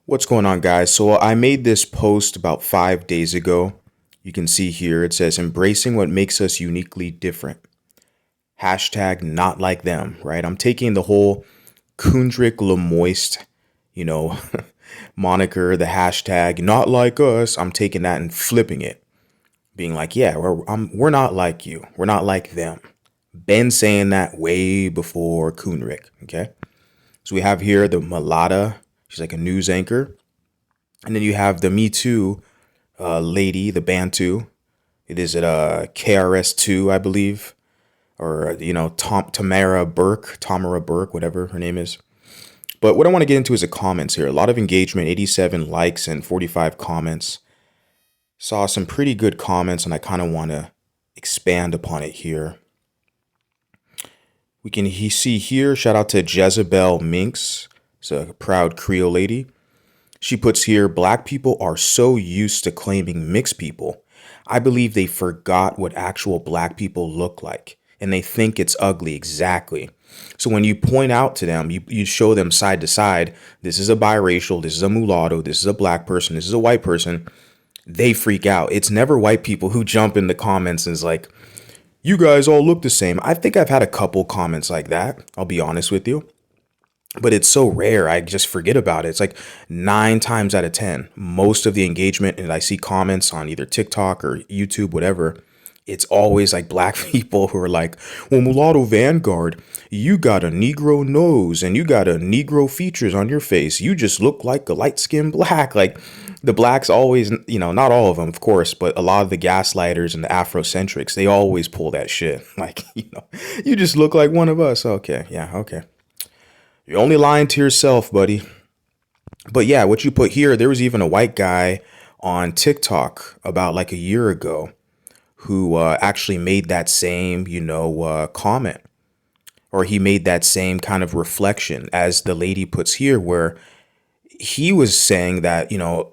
What's going on, guys? So I made this post about 5 days ago. You can see here it says embracing what makes us uniquely different. Hashtag not like them, right? I'm taking the whole Kundrick Lemoist, you know, moniker, the hashtag not like us. I'm taking that and flipping it, being like, yeah, we're not like you. We're not like them. Been saying that way before Kundrick, okay? So we have here the Mulata. She's like a news anchor. And then you have the Me Too lady, the Bantu. It is at KRS2, I believe, or Tamara Burke, whatever her name is. But what I want to get into is the comments here. A lot of engagement, 87 likes and 45 comments. Saw some pretty good comments, and I kind of want to expand upon it here. We can see here, shout out to Jezebel Minx. It's a proud Creole lady. She puts here, black people are so used to claiming mixed people. I believe they forgot what actual black people look like, and they think it's ugly. Exactly. So when you point out to them, you show them side to side, this is a biracial, this is a mulatto, this is a black person, this is a white person, they freak out. It's never white people who jump in the comments and is like, you guys all look the same. I think I've had a couple comments like that, I'll be honest with you. But it's so rare, I just forget about it. It's like 9 times out of 10. Most of the engagement, and I see comments on either TikTok or YouTube, whatever, it's always like black people who are like, well, Mulatto Vanguard, you got a Negro nose and you got a Negro features on your face. You just look like a light-skinned black. Like the blacks always, not all of them, of course, but a lot of the gaslighters and the Afrocentrics, they always pull that shit. Like, you just look like one of us. Okay, yeah, okay. You're only lying to yourself, buddy. But yeah, what you put here, there was even a white guy on TikTok about like a year ago who actually made that same, comment, or he made that same kind of reflection as the lady puts here, where he was saying that,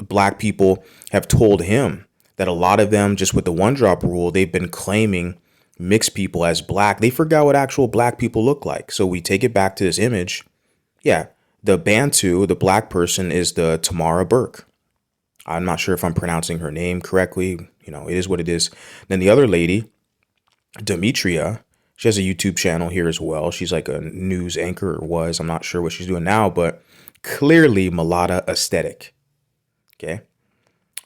black people have told him that a lot of them, just with the one drop rule, they've been claiming mixed people as black. They forgot what actual black people look like. So we take it back to this image. Yeah, the Bantu, the black person, is the Tamara Burke. I'm not sure if I'm pronouncing her name correctly. It is what it is. Then the other lady, Demetria, she has a YouTube channel here as well. She's like a news anchor, or was. I'm not sure what she's doing now, but clearly mulatto aesthetic. Okay.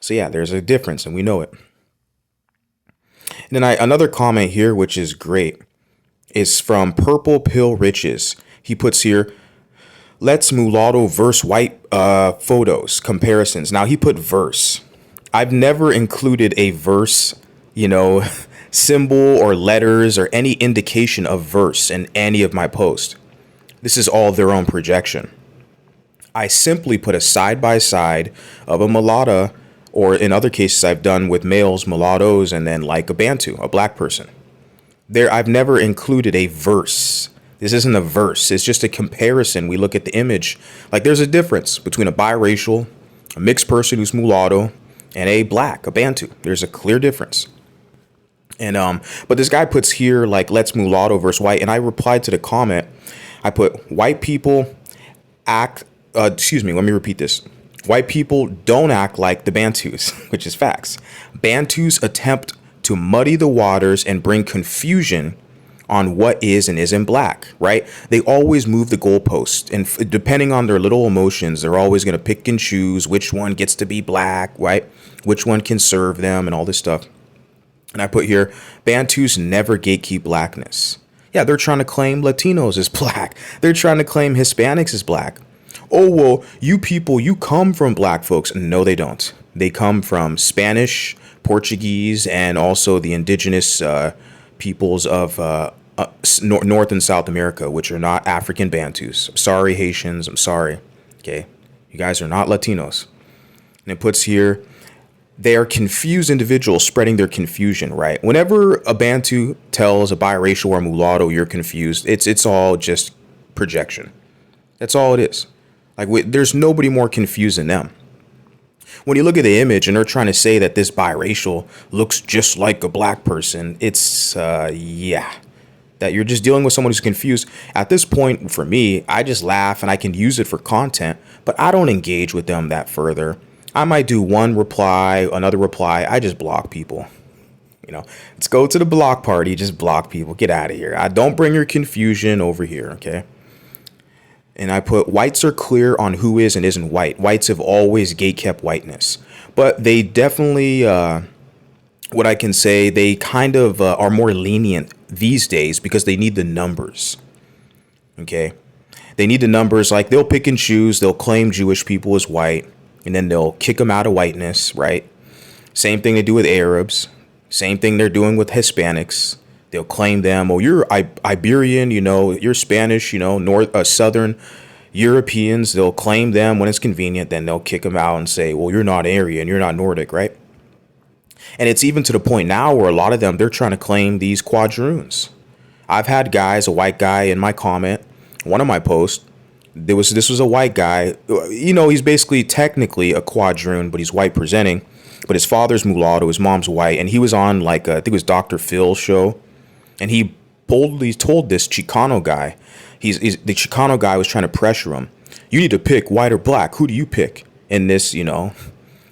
So yeah, there's a difference and we know it. And then another comment here, which is great, is from Purple Pill Riches. He puts here, let's mulatto verse white photos comparisons. Now he put verse. I've never included a verse, symbol or letters or any indication of verse in any of my posts. This is all their own projection. I simply put a side by side of a mulatto, or in other cases I've done with males, mulattoes, and then like a Bantu, a black person. I've never included a verse. This isn't a verse. It's just a comparison. We look at the image. Like there's a difference between a biracial, a mixed person who's mulatto, and a black, a Bantu. There's a clear difference. And but this guy puts here like, let's mulatto versus white. And I replied to the comment. I put, white people act, let me repeat this. White people don't act like the Bantus, which is facts. Bantus attempt to muddy the waters and bring confusion on what is and isn't black, right? They always move the goalposts, and depending on their little emotions, they're always going to pick and choose which one gets to be black, right? Which one can serve them and all this stuff. And I put here, Bantus never gatekeep blackness. Yeah, they're trying to claim Latinos as black. They're trying to claim Hispanics as black. Oh, well, you people, you come from black folks. No, they don't. They come from Spanish, Portuguese, and also the indigenous peoples of North and South America, which are not African Bantus. I'm sorry, Haitians. I'm sorry. Okay. You guys are not Latinos. And it puts here, they are confused individuals spreading their confusion, right? Whenever a Bantu tells a biracial or mulatto you're confused, it's all just projection. That's all it is. Like, there's nobody more confused than them. When you look at the image and they're trying to say that this biracial looks just like a black person, it's, yeah, that you're just dealing with someone who's confused. At this point, for me, I just laugh and I can use it for content, but I don't engage with them that further. I might do one reply, another reply. I just block people. Let's go to the block party. Just block people. Get out of here. I don't bring your confusion over here. Okay. And I put whites are clear on who is and isn't white. Whites have always gatekept whiteness, but they definitely, what I can say, they kind of are more lenient these days because they need the numbers. Okay. They need the numbers. Like they'll pick and choose. They'll claim Jewish people as white and then they'll kick them out of whiteness. Right. Same thing they do with Arabs. Same thing they're doing with Hispanics. They'll claim them. Oh, you're Iberian, you're Spanish, North, Southern Europeans. They'll claim them when it's convenient. Then they'll kick them out and say, well, you're not Aryan, you're not Nordic, right? And it's even to the point now where a lot of them, they're trying to claim these quadroons. I've had guys, a white guy in my comment, one of my posts, this was a white guy. He's basically technically a quadroon, but he's white presenting. But his father's mulatto, his mom's white. And he was on I think it was Dr. Phil's show. And he boldly told this Chicano guy, the Chicano guy was trying to pressure him. You need to pick white or black. Who do you pick? And this,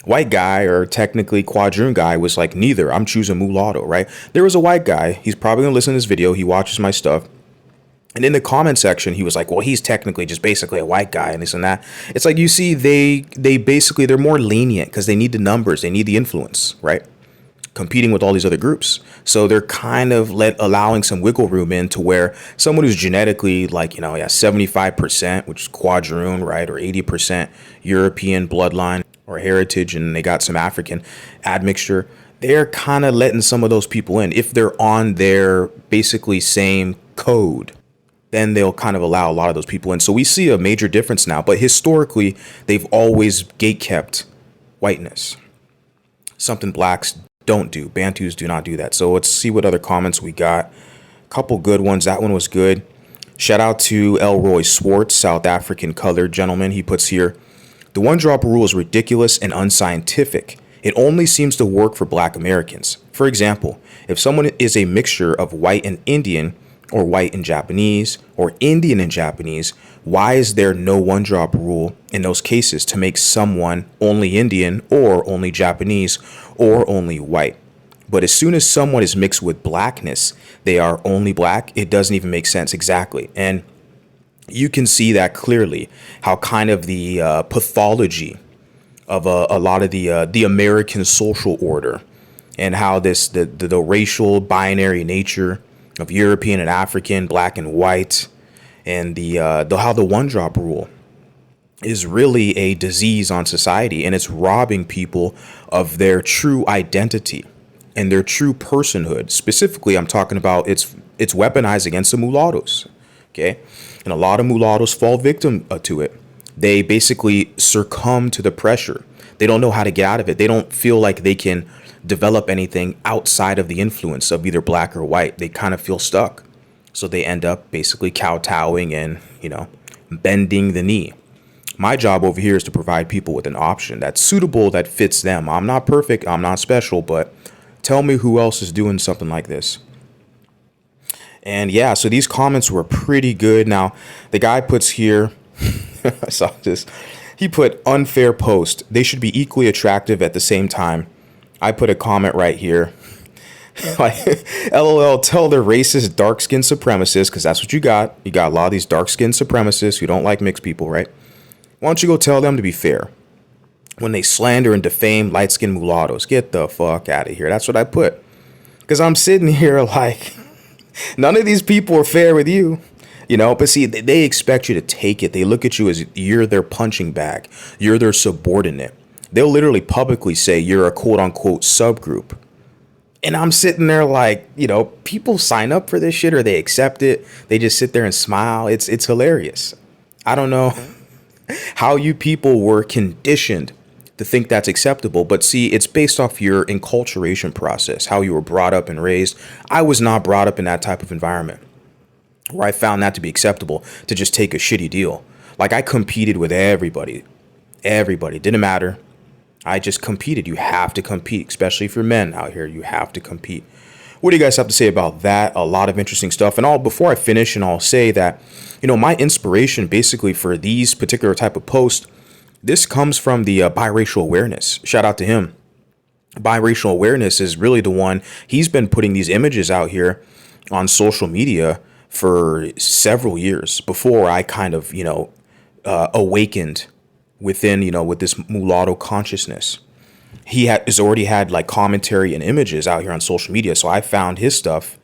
white guy or technically quadroon guy was like, neither. I'm choosing mulatto, right? There was a white guy. He's probably going to listen to this video. He watches my stuff. And in the comment section, he was like, well, he's technically just basically a white guy and this and that. It's like, you see, they're more lenient because they need the numbers. They need the influence, right? Competing with all these other groups. So they're kind of allowing some wiggle room in to where someone who's genetically 75%, which is quadroon, right? Or 80% European bloodline or heritage, and they got some African admixture. They're kind of letting some of those people in. If they're on their basically same code, then they'll kind of allow a lot of those people in. So we see a major difference now. But historically, they've always gatekept whiteness. Something blacks don't do. Bantus do not do that. So let's see what other comments we got. Couple good ones. That one was good. Shout out to Elroy Swartz, South African colored gentleman. He puts here, the one drop rule is ridiculous and unscientific. It only seems to work for black Americans. For example, if someone is a mixture of white and Indian, or white and Japanese, or Indian and Japanese, why is there no one drop rule in those cases to make someone only Indian or only Japanese or only white? But as soon as someone is mixed with blackness, they are only black. It doesn't even make sense exactly. And you can see that clearly, how kind of the pathology of a lot of the American social order and how the racial binary nature of European and African, black and white, and how the one drop rule is really a disease on society, and it's robbing people of their true identity and their true personhood. Specifically, I'm talking about it's weaponized against the mulattoes. Okay, and a lot of mulattoes fall victim to it. They basically succumb to the pressure. They don't know how to get out of it. They don't feel like they can develop anything outside of the influence of either black or white. They kind of feel stuck. So they end up basically kowtowing and, bending the knee. My job over here is to provide people with an option that's suitable, that fits them. I'm not perfect. I'm not special, but tell me who else is doing something like this. And yeah, so these comments were pretty good. Now, the guy puts here, I saw this, he put unfair post. They should be equally attractive at the same time. I put a comment right here. Like, LOL, tell the racist dark-skinned supremacists, because that's what you got. You got a lot of these dark-skinned supremacists who don't like mixed people, right? Why don't you go tell them to be fair? When they slander and defame light-skinned mulattoes, get the fuck out of here. That's what I put. Because I'm sitting here like, none of these people are fair with you. But see, they expect you to take it. They look at you as you're their punching bag. You're their subordinate. They'll literally publicly say you're a quote unquote subgroup. And I'm sitting there like, people sign up for this shit or they accept it. They just sit there and smile. It's hilarious. I don't know how you people were conditioned to think that's acceptable. But see, it's based off your enculturation process, how you were brought up and raised. I was not brought up in that type of environment where I found that to be acceptable to just take a shitty deal. Like I competed with everybody. Everybody. Didn't matter. I just competed. You have to compete, especially if you're men out here. You have to compete. What do you guys have to say about that? A lot of interesting stuff. And all before I finish, and I'll say that, my inspiration basically for these particular type of posts, this comes from the biracial awareness. Shout out to him. Biracial awareness is really the one. He's been putting these images out here on social media for several years before I kind of, awakened within, with this mulatto consciousness. Has already had like commentary and images out here on social media. So I found his stuff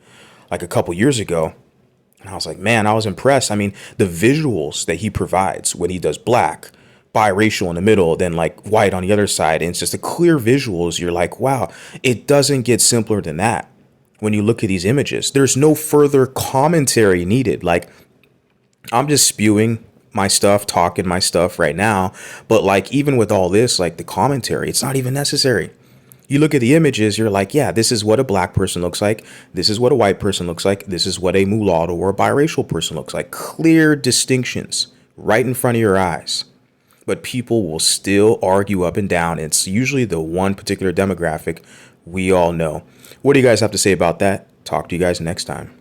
like a couple years ago. And I was like, man, I was impressed. I mean, the visuals that he provides when he does black, biracial in the middle, then like white on the other side. And it's just the clear visuals. You're like, wow, it doesn't get simpler than that. When you look at these images, there's no further commentary needed. Like, I'm just spewing my stuff, talking my stuff right now. But like, even with all this, like the commentary, it's not even necessary. You look at the images, you're like, yeah, this is what a black person looks like. This is what a white person looks like. This is what a mulatto or a biracial person looks like. Clear distinctions right in front of your eyes. But people will still argue up and down. It's usually the one particular demographic we all know. What do you guys have to say about that? Talk to you guys next time.